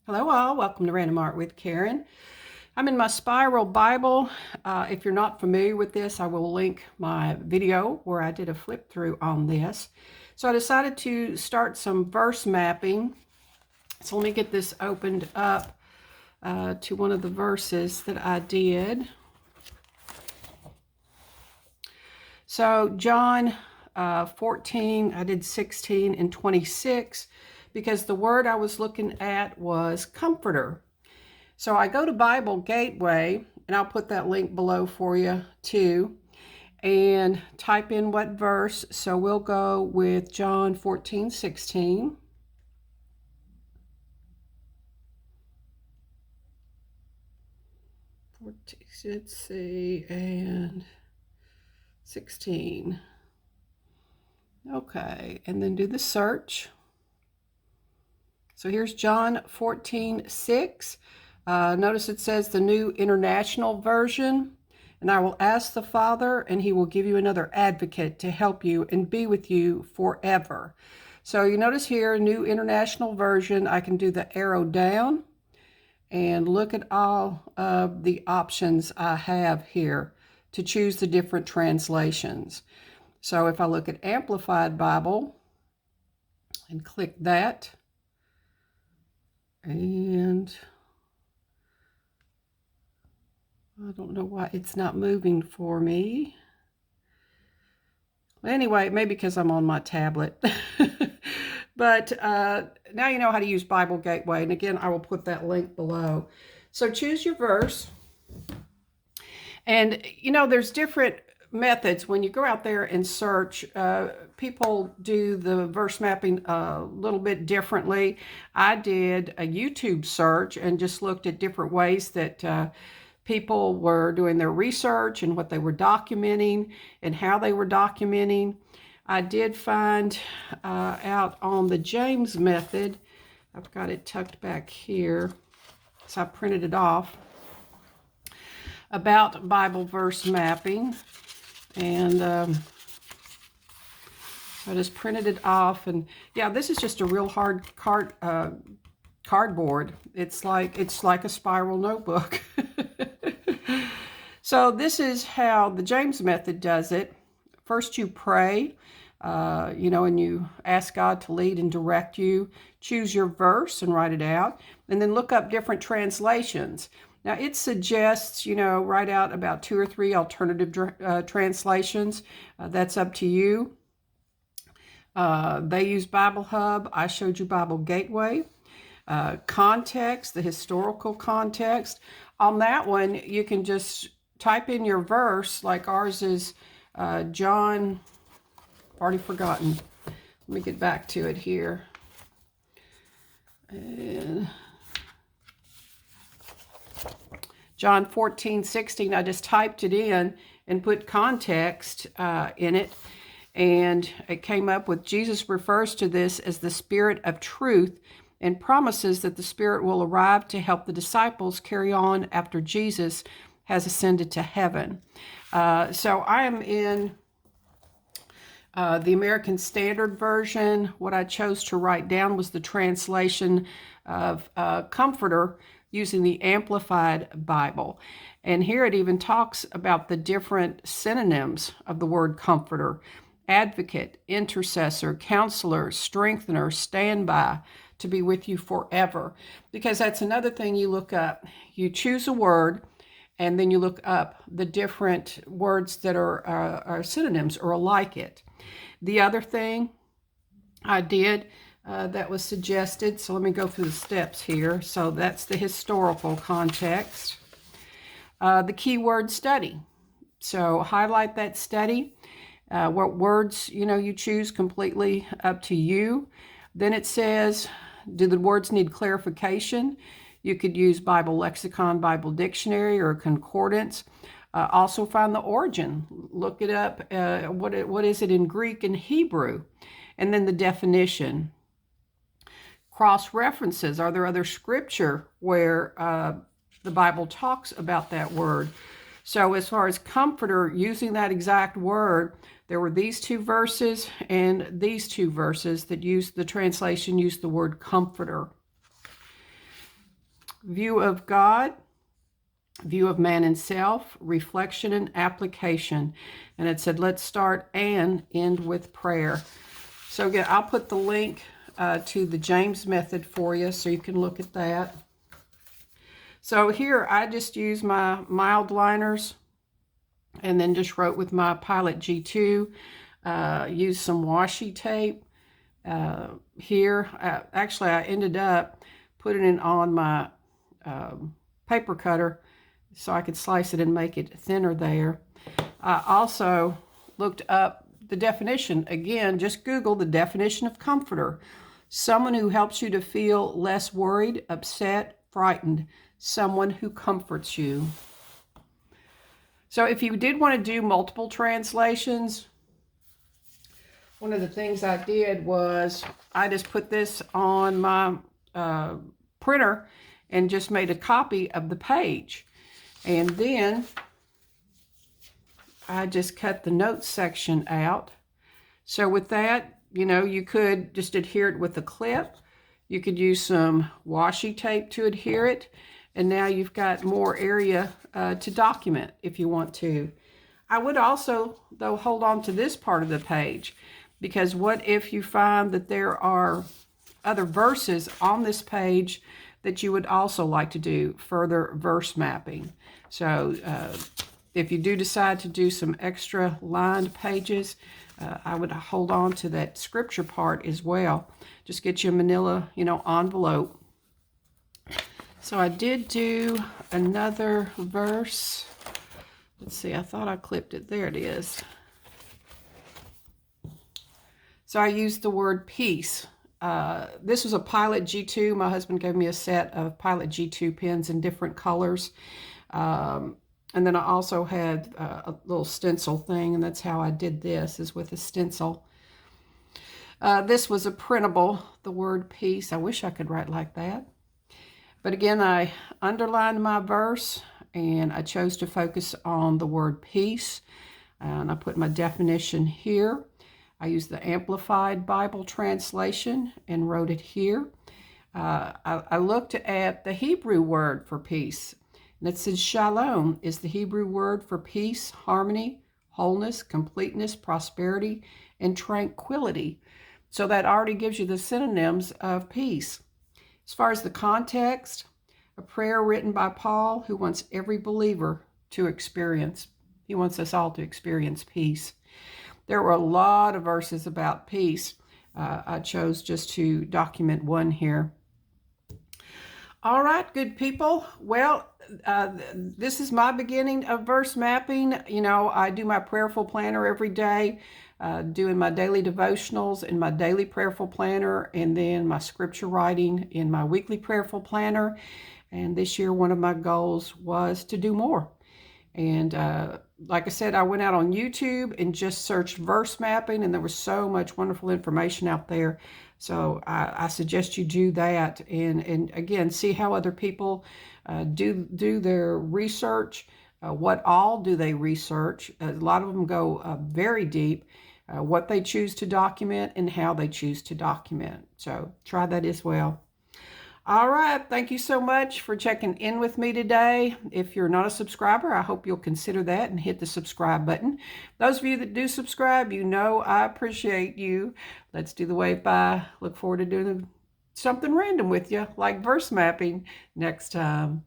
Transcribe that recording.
Hello all, welcome to Random Art with Karen. I'm in my Spiral Bible. If you're not familiar with this, I will link my video where I did a flip through on this. So I decided to start some verse mapping. So let me get this opened up to one of the verses that I did. So John 14, I did 16 and 26 because the word I was looking at was comforter. So I go to Bible Gateway, and I'll put that link below for you too, and type in what verse. So we'll go with John 14:16. Let's see, and 16. Okay, and then do the search. So here's John 14:6. Notice it says the New International Version. And I will ask the Father, and he will give you another advocate to help you and be with you forever. So you notice here, New International Version, I can do the arrow down and look at all of the options I have here to choose the different translations. So if I look at Amplified Bible and click that, and I don't know why it's not moving for me. Anyway, maybe because I'm on my tablet. But now you know how to use Bible Gateway. And again, I will put that link below. So choose your verse. And, you know, there's different methods. When you go out there and search, people do the verse mapping a little bit differently. I did a YouTube search and just looked at different ways that people were doing their research and what they were documenting and how they were documenting. I did find out on the James method. I've got it tucked back here, so I printed it off, about Bible verse mapping. And I just printed it off. And yeah, this is just a real hard cardboard. It's like a spiral notebook. So this is how the James method does it. First you pray, and you ask God to lead and direct you. Choose your verse and write it out, and then look up different translations. Now it suggests, write out about 2 or 3 alternative translations. That's up to you. They use Bible Hub. I showed you Bible Gateway. Context, the historical context. On that one, you can just type in your verse, like ours is John, already forgotten. Let me get back to it here. And John 14:16, I just typed it in and put context in it. And it came up with Jesus refers to this as the Spirit of truth and promises that the Spirit will arrive to help the disciples carry on after Jesus has ascended to heaven. So I am in the American Standard Version. What I chose to write down was the translation of Comforter using the Amplified Bible. And here it even talks about the different synonyms of the word comforter: advocate, intercessor, counselor, strengthener, standby, to be with you forever. Because that's another thing you look up. You choose a word, and then you look up the different words that are synonyms or like it. The other thing I did that was suggested, so let me go through the steps here. So that's the historical context. The keyword study. So highlight that study. What words, you choose, completely up to you. Then it says, do the words need clarification? You could use Bible Lexicon, Bible Dictionary, or concordance. Also find the origin. Look it up. What is it in Greek and Hebrew? And then the definition. Cross references. Are there other scripture where the Bible talks about that word? So as far as comforter, using that exact word, there were these 2 verses and these 2 verses that used the translation, used the word comforter. view of God, view of man and self, reflection and application. And it said, let's start and end with prayer. So again, I'll put the link to the James method for you so you can look at that. So here I just use my mild liners and then just wrote with my Pilot G2. Used some washi tape here. Actually, I ended up putting it on my paper cutter so I could slice it and make it thinner there. I also looked up the definition. Again, just Google the definition of comforter. Someone who helps you to feel less worried, upset, frightened. Someone who comforts you. So if you did want to do multiple translations, one of the things I did was I just put this on my printer and just made a copy of the page. And then I just cut the notes section out. So with that, you know, you could just adhere it with a clip. You could use some washi tape to adhere it. And now you've got more area to document if you want to. I would also, though, hold on to this part of the page, because what if you find that there are other verses on this page that you would also like to do further verse mapping. So if you do decide to do some extra lined pages, I would hold on to that scripture part as well. Just get you a manila, envelope. So I did do another verse. Let's see, I thought I clipped it. There it is. So I used the word peace. This was a Pilot G2. My husband gave me a set of Pilot G2 pens in different colors. And then I also had a little stencil thing, and that's how I did this, is with a stencil. This was a printable, the word peace. I wish I could write like that. But again, I underlined my verse, and I chose to focus on the word peace. And I put my definition here. I used the Amplified Bible translation and wrote it here. I looked at the Hebrew word for peace. And it says shalom is the Hebrew word for peace, harmony, wholeness, completeness, prosperity, and tranquility. So that already gives you the synonyms of peace. As far as the context, a prayer written by Paul, who wants every believer to experience. He wants us all to experience peace. There were a lot of verses about peace. I chose just to document one here. All right, good people. Well, this is my beginning of verse mapping. I do my prayerful planner every day, doing my daily devotionals in my daily prayerful planner, and then my scripture writing in my weekly prayerful planner. And this year, one of my goals was to do more. And like I said, I went out on YouTube and just searched verse mapping, and there was so much wonderful information out there. So I suggest you do that, and again, see how other people do their research. What all do they research? A lot of them go very deep. What they choose to document and how they choose to document. So try that as well. All right, thank you so much for checking in with me today. If you're not a subscriber, I hope you'll consider that and hit the subscribe button. Those of you that do subscribe, I appreciate you. Let's do the wave bye. Look forward to doing something random with you, like verse mapping, next time.